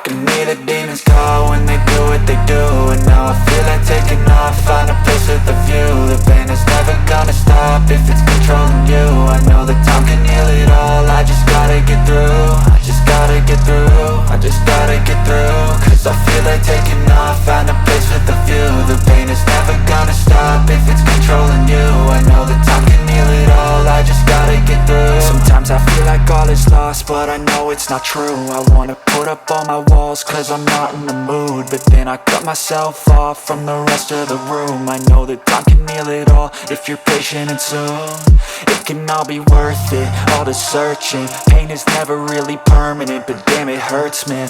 can hear the demons call when they do what they do. And now I feel like taking off, find a place with a view. The pain is never gonna stop if it's controlling you. I know that time can heal it all, I just gotta get through. I just gotta get through, I just gotta get through. Cause I feel like taking off, find a place with a view. The pain is never gonna stop if it's controlling you. I know that time can heal it all, I just gotta get through. Sometimes I feel like all is lost, but I know it's not true. I wanna put up all my walls cause I'm not in the mood, but then I cut myself off from the rest of the room. I know that time can heal it all if you're patient and soon it can all be worth it, all the searching. Pain is never really permanent, but damn it hurts, man.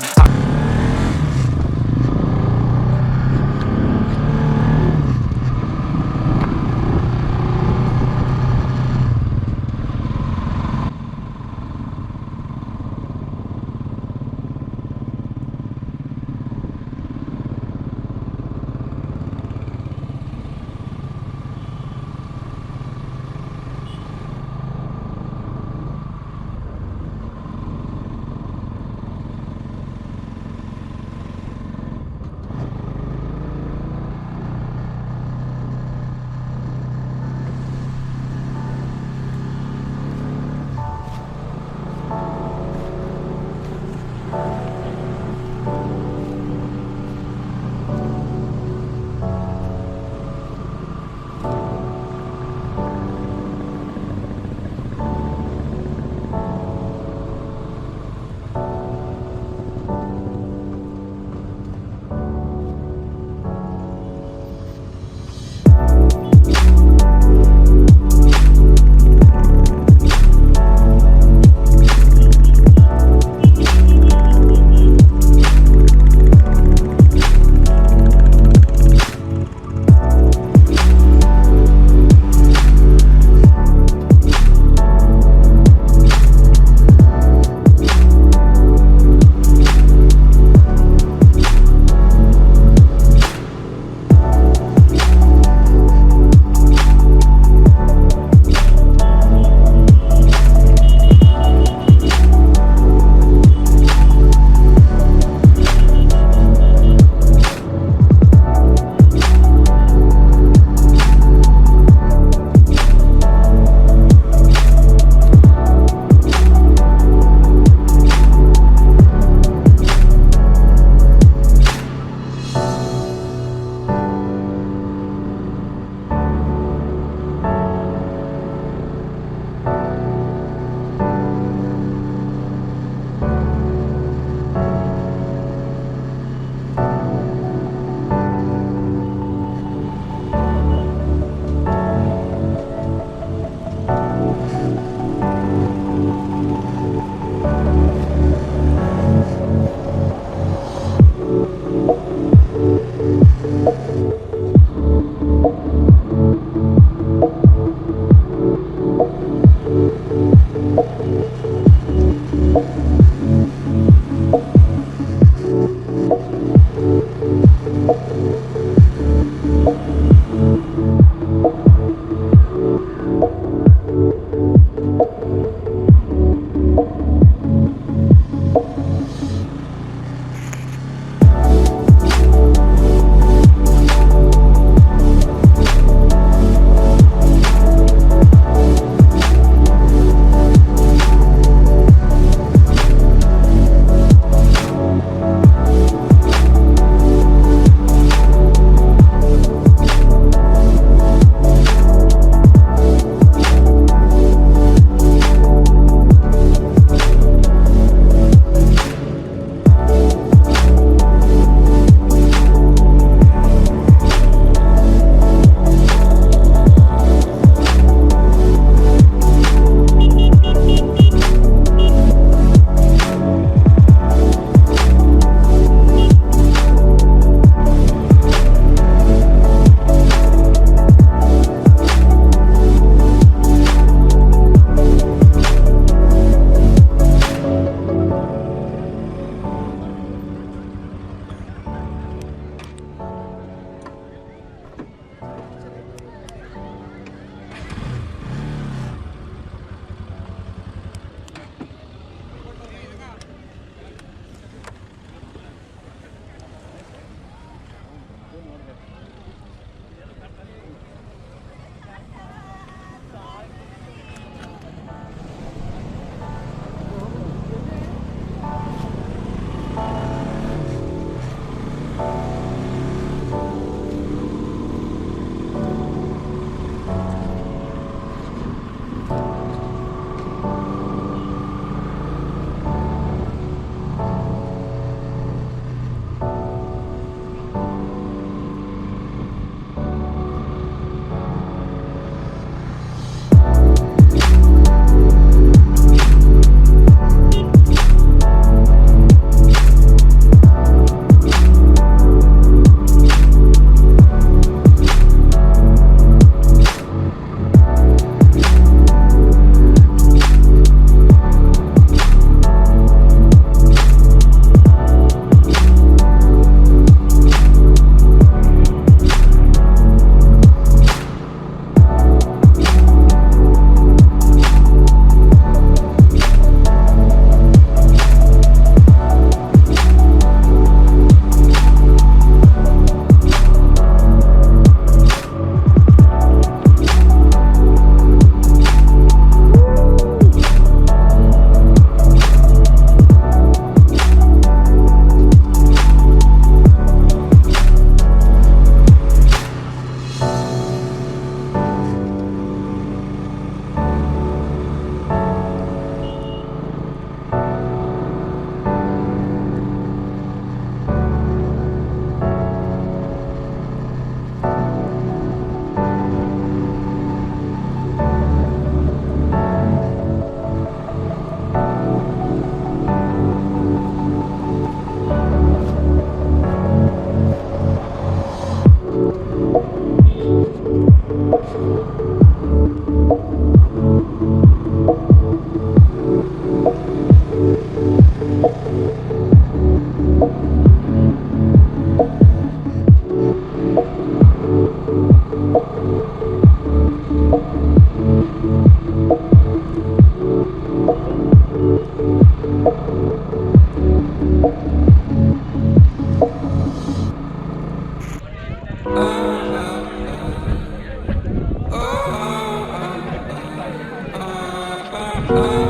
Oh